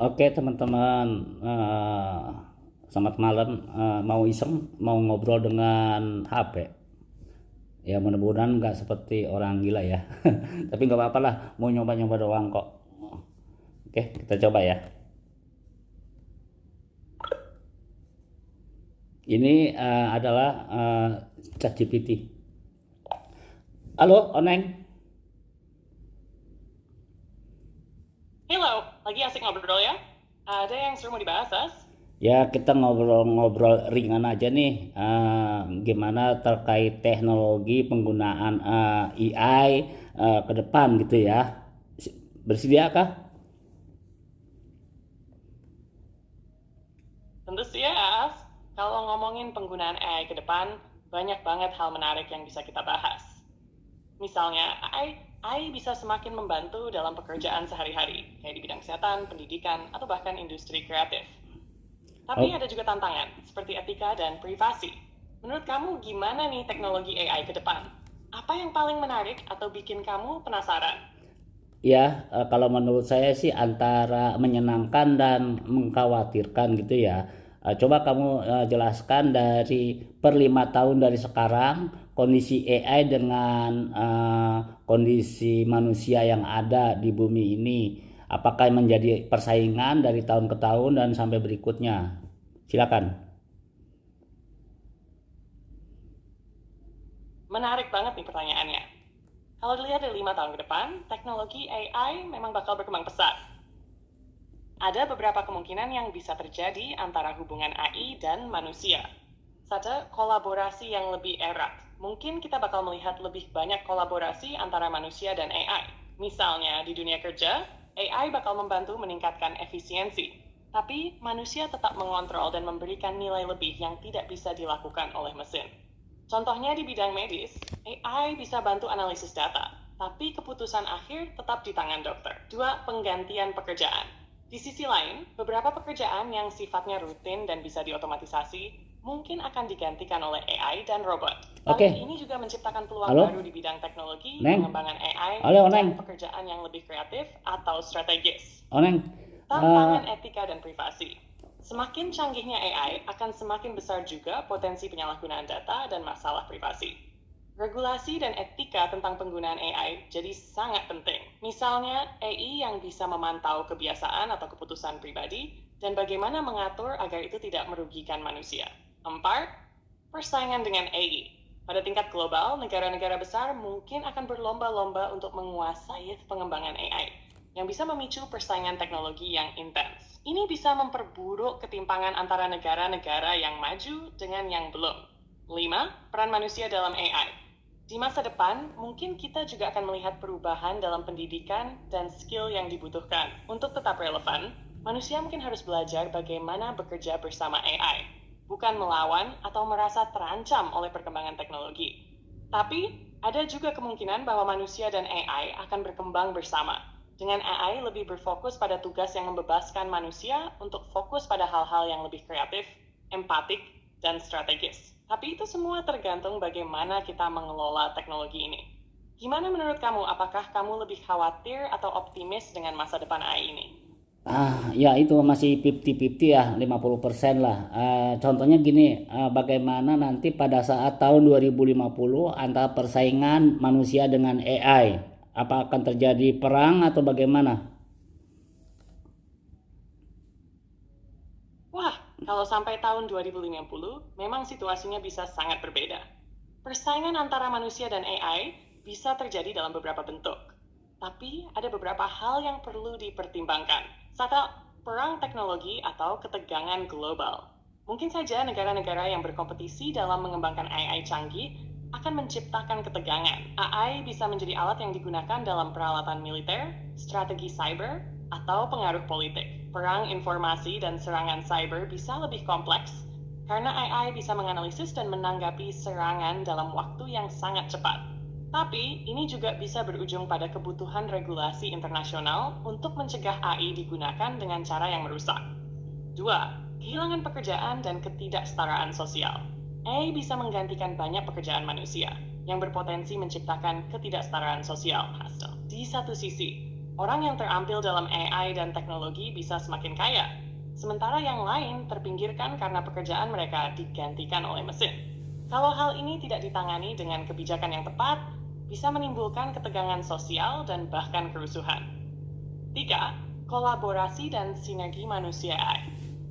Oke teman-teman, selamat malam. Mau iseng, mau ngobrol dengan HP. Ya mudah-mudahan nggak seperti orang gila ya. Tapi nggak apa-apa lah, mau nyoba-nyoba doang kok. Oke, kita coba ya. Ini adalah ChatGPT. Halo, Oneng. Hello, lagi asik ngobrol ya? Ada yang seru mau dibahas, As? Ya, kita ngobrol-ngobrol ringan aja nih. Gimana terkait teknologi penggunaan AI ke depan gitu ya. Bersedia kah? Tentu sih ya, As. Kalau ngomongin penggunaan AI ke depan, banyak banget hal menarik yang bisa kita bahas. Misalnya, AI bisa semakin membantu dalam pekerjaan sehari-hari, kayak di bidang kesehatan, pendidikan, atau bahkan industri kreatif. Tapi Oh, ada juga tantangan, seperti etika dan privasi. Menurut kamu, gimana nih teknologi AI ke depan? Apa yang paling menarik atau bikin kamu penasaran? ya, kalau menurut saya sih antara menyenangkan dan mengkhawatirkan gitu ya. Coba kamu jelaskan dari per 5 tahun dari sekarang kondisi AI dengan kondisi manusia yang ada di bumi ini. Apakah menjadi persaingan dari tahun ke tahun dan sampai berikutnya? Silakan. Menarik banget nih pertanyaannya. Kalau dilihat dari 5 tahun ke depan, teknologi AI memang bakal berkembang pesat. Ada beberapa kemungkinan yang bisa terjadi antara hubungan AI dan manusia. Satu, kolaborasi yang lebih erat. Mungkin kita bakal melihat lebih banyak kolaborasi antara manusia dan AI. Misalnya di dunia kerja, AI bakal membantu meningkatkan efisiensi. Tapi manusia tetap mengontrol dan memberikan nilai lebih yang tidak bisa dilakukan oleh mesin. Contohnya di bidang medis, AI bisa bantu analisis data, tapi keputusan akhir tetap di tangan dokter. Dua, penggantian pekerjaan. Di sisi lain, beberapa pekerjaan yang sifatnya rutin dan bisa diotomatisasi mungkin akan digantikan oleh AI dan robot. Oke. Tapi ini juga menciptakan peluang Halo, baru di bidang teknologi, Neng. pengembangan AI, Halo, dan Neng. pekerjaan yang lebih kreatif atau strategis. Oneng. Tantangan etika dan privasi. Semakin canggihnya AI, akan semakin besar juga potensi penyalahgunaan data dan masalah privasi. Regulasi dan etika tentang penggunaan AI jadi sangat penting. Misalnya, AI yang bisa memantau kebiasaan atau keputusan pribadi dan bagaimana mengatur agar itu tidak merugikan manusia. 4. Persaingan dengan AI. Pada tingkat global, negara-negara besar mungkin akan berlomba-lomba untuk menguasai pengembangan AI yang bisa memicu persaingan teknologi yang intens. Ini bisa memperburuk ketimpangan antara negara-negara yang maju dengan yang belum. 5. Peran manusia dalam AI. Di masa depan, mungkin kita juga akan melihat perubahan dalam pendidikan dan skill yang dibutuhkan. Untuk tetap relevan, manusia mungkin harus belajar bagaimana bekerja bersama AI, bukan melawan atau merasa terancam oleh perkembangan teknologi. Tapi, ada juga kemungkinan bahwa manusia dan AI akan berkembang bersama, dengan AI lebih berfokus pada tugas yang membebaskan manusia untuk fokus pada hal-hal yang lebih kreatif, empatik, dan strategis. Tapi itu semua tergantung bagaimana kita mengelola teknologi ini. Gimana menurut kamu? Apakah kamu lebih khawatir atau optimis dengan masa depan AI ini? Ya itu masih 50-50 ya, 50% lah. Contohnya gini, bagaimana nanti pada saat tahun 2050 antara persaingan manusia dengan AI? Apa akan terjadi perang atau bagaimana? Wah, kalau sampai tahun 2050, memang situasinya bisa sangat berbeda. Persaingan antara manusia dan AI bisa terjadi dalam beberapa bentuk. Tapi ada beberapa hal yang perlu dipertimbangkan. Satu, perang teknologi atau ketegangan global. Mungkin saja negara-negara yang berkompetisi dalam mengembangkan AI canggih akan menciptakan ketegangan. AI bisa menjadi alat yang digunakan dalam peralatan militer, strategi cyber, atau pengaruh politik. Perang informasi dan serangan cyber bisa lebih kompleks karena AI bisa menganalisis dan menanggapi serangan dalam waktu yang sangat cepat. Tapi, ini juga bisa berujung pada kebutuhan regulasi internasional untuk mencegah AI digunakan dengan cara yang merusak. 2. Kehilangan pekerjaan dan ketidaksetaraan sosial. AI bisa menggantikan banyak pekerjaan manusia yang berpotensi menciptakan ketidaksetaraan sosial. Di satu sisi, Orang yang terampil dalam AI dan teknologi bisa semakin kaya, sementara yang lain terpinggirkan karena pekerjaan mereka digantikan oleh mesin. Kalau hal ini tidak ditangani dengan kebijakan yang tepat, bisa menimbulkan ketegangan sosial dan bahkan kerusuhan. 3. Kolaborasi dan sinergi manusia AI.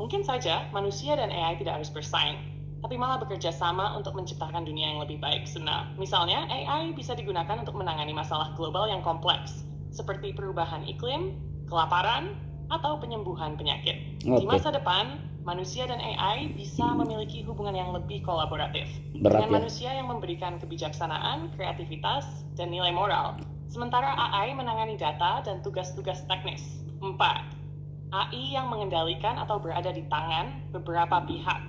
Mungkin saja manusia dan AI tidak harus bersaing, tapi malah bekerja sama untuk menciptakan dunia yang lebih baik. Misalnya, AI bisa digunakan untuk menangani masalah global yang kompleks, seperti perubahan iklim, kelaparan, atau penyembuhan penyakit. Di masa depan, manusia dan AI bisa memiliki hubungan yang lebih kolaboratif. Dengan manusia yang memberikan kebijaksanaan, kreativitas, dan nilai moral, sementara AI menangani data dan tugas-tugas teknis. 4. AI yang mengendalikan atau berada di tangan beberapa pihak.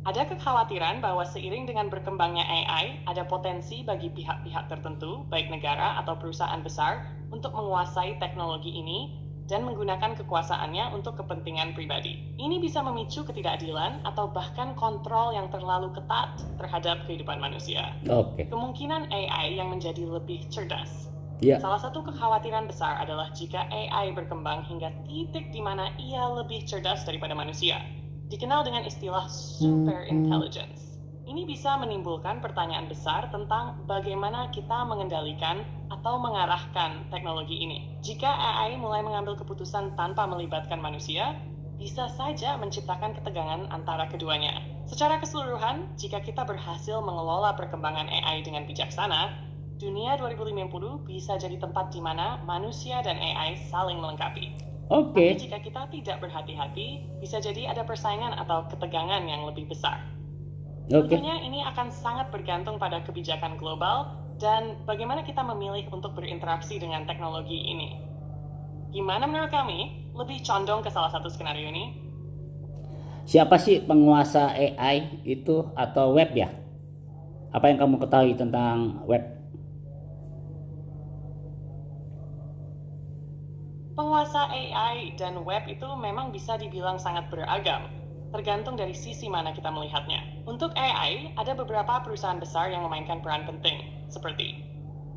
Ada kekhawatiran bahwa seiring dengan berkembangnya AI, ada potensi bagi pihak-pihak tertentu, baik negara atau perusahaan besar, untuk menguasai teknologi ini dan menggunakan kekuasaannya untuk kepentingan pribadi. Ini bisa memicu ketidakadilan atau bahkan kontrol yang terlalu ketat terhadap kehidupan manusia. Kemungkinan AI yang menjadi lebih cerdas. Salah satu kekhawatiran besar adalah jika AI berkembang hingga titik di mana ia lebih cerdas daripada manusia, dikenal dengan istilah super intelligence. Ini bisa menimbulkan pertanyaan besar tentang bagaimana kita mengendalikan atau mengarahkan teknologi ini. Jika AI mulai mengambil keputusan tanpa melibatkan manusia, bisa saja menciptakan ketegangan antara keduanya. Secara keseluruhan, jika kita berhasil mengelola perkembangan AI dengan bijaksana, dunia 2050 bisa jadi tempat di mana manusia dan AI saling melengkapi. Tapi jika kita tidak berhati-hati, bisa jadi ada persaingan atau ketegangan yang lebih besar. Tentunya ini akan sangat bergantung pada kebijakan global dan bagaimana kita memilih untuk berinteraksi dengan teknologi ini. Gimana menurut kami? Lebih condong ke salah satu skenario ini? Siapa sih penguasa AI itu atau web ya? Apa yang kamu ketahui tentang web? Penguasa AI dan web itu memang bisa dibilang sangat beragam, tergantung dari sisi mana kita melihatnya. Untuk AI, ada beberapa perusahaan besar yang memainkan peran penting, seperti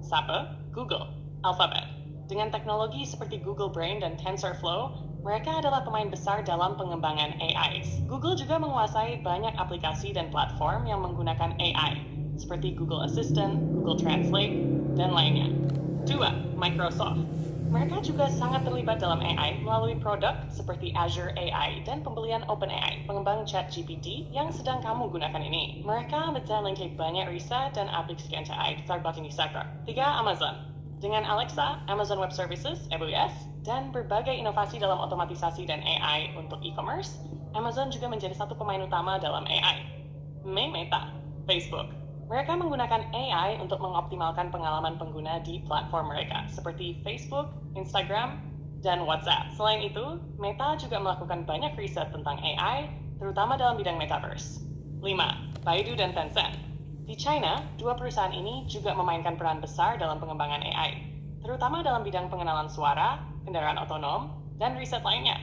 SAP, Google, Alphabet. Dengan teknologi seperti Google Brain dan TensorFlow, mereka adalah pemain besar dalam pengembangan AI. Google juga menguasai banyak aplikasi dan platform yang menggunakan AI, seperti Google Assistant, Google Translate, dan lainnya. 2. Microsoft. Mereka juga sangat terlibat dalam AI melalui produk seperti Azure AI dan pembelian OpenAI, pengembang ChatGPT yang sedang kamu gunakan ini. Mereka memiliki banyak riset dan aplikasi AI terbaik di sektor. 3. Amazon. Dengan Alexa, Amazon Web Services, AWS, dan berbagai inovasi dalam otomatisasi dan AI untuk e-commerce, Amazon juga menjadi satu pemain utama dalam AI. Meta, Facebook. Mereka menggunakan AI untuk mengoptimalkan pengalaman pengguna di platform mereka, seperti Facebook, Instagram, dan WhatsApp. Selain itu, Meta juga melakukan banyak riset tentang AI, terutama dalam bidang metaverse. 5. Baidu dan Tencent. Di China, dua perusahaan ini juga memainkan peran besar dalam pengembangan AI, terutama dalam bidang pengenalan suara, kendaraan otonom, dan riset lainnya.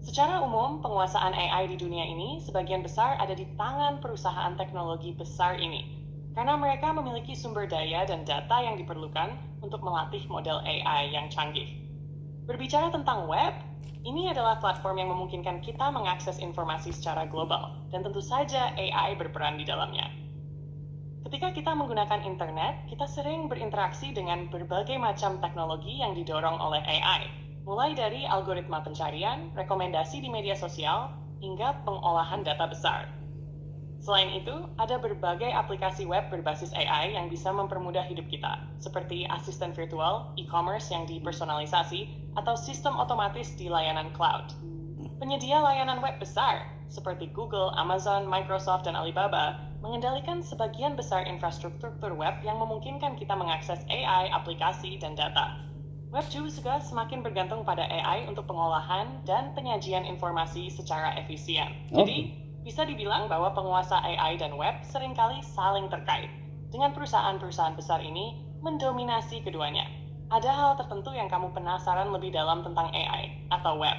Secara umum, penguasaan AI di dunia ini sebagian besar ada di tangan perusahaan teknologi besar ini, karena mereka memiliki sumber daya dan data yang diperlukan untuk melatih model AI yang canggih. Berbicara tentang web, ini adalah platform yang memungkinkan kita mengakses informasi secara global, dan tentu saja AI berperan di dalamnya. Ketika kita menggunakan internet, kita sering berinteraksi dengan berbagai macam teknologi yang didorong oleh AI, mulai dari algoritma pencarian, rekomendasi di media sosial, hingga pengolahan data besar. Selain itu, ada berbagai aplikasi web berbasis AI yang bisa mempermudah hidup kita, seperti asisten virtual, e-commerce yang dipersonalisasi, atau sistem otomatis di layanan cloud. Penyedia layanan web besar, seperti Google, Amazon, Microsoft, dan Alibaba, mengendalikan sebagian besar infrastruktur web yang memungkinkan kita mengakses AI, aplikasi, dan data. Web juga semakin bergantung pada AI untuk pengolahan dan penyajian informasi secara efisien. Jadi, bisa dibilang bahwa penguasa AI dan web seringkali saling terkait. Dengan perusahaan-perusahaan besar ini mendominasi keduanya. Ada hal tertentu yang kamu penasaran lebih dalam tentang AI atau web?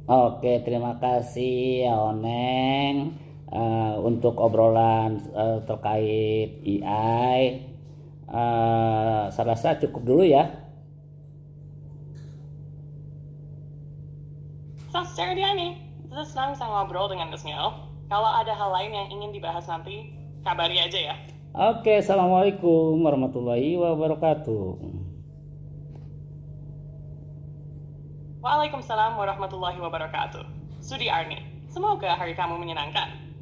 Oke, terima kasih ya Oneng untuk obrolan terkait AI. Saya rasa cukup dulu ya. Saya Diani. Senang bisa ngobrol dengan Mas Neil. Kalau ada hal lain yang ingin dibahas nanti, kabari aja ya. Oke, assalamualaikum warahmatullahi wabarakatuh. Waalaikumsalam warahmatullahi wabarakatuh. Sudi Arni. Semoga hari kamu menyenangkan.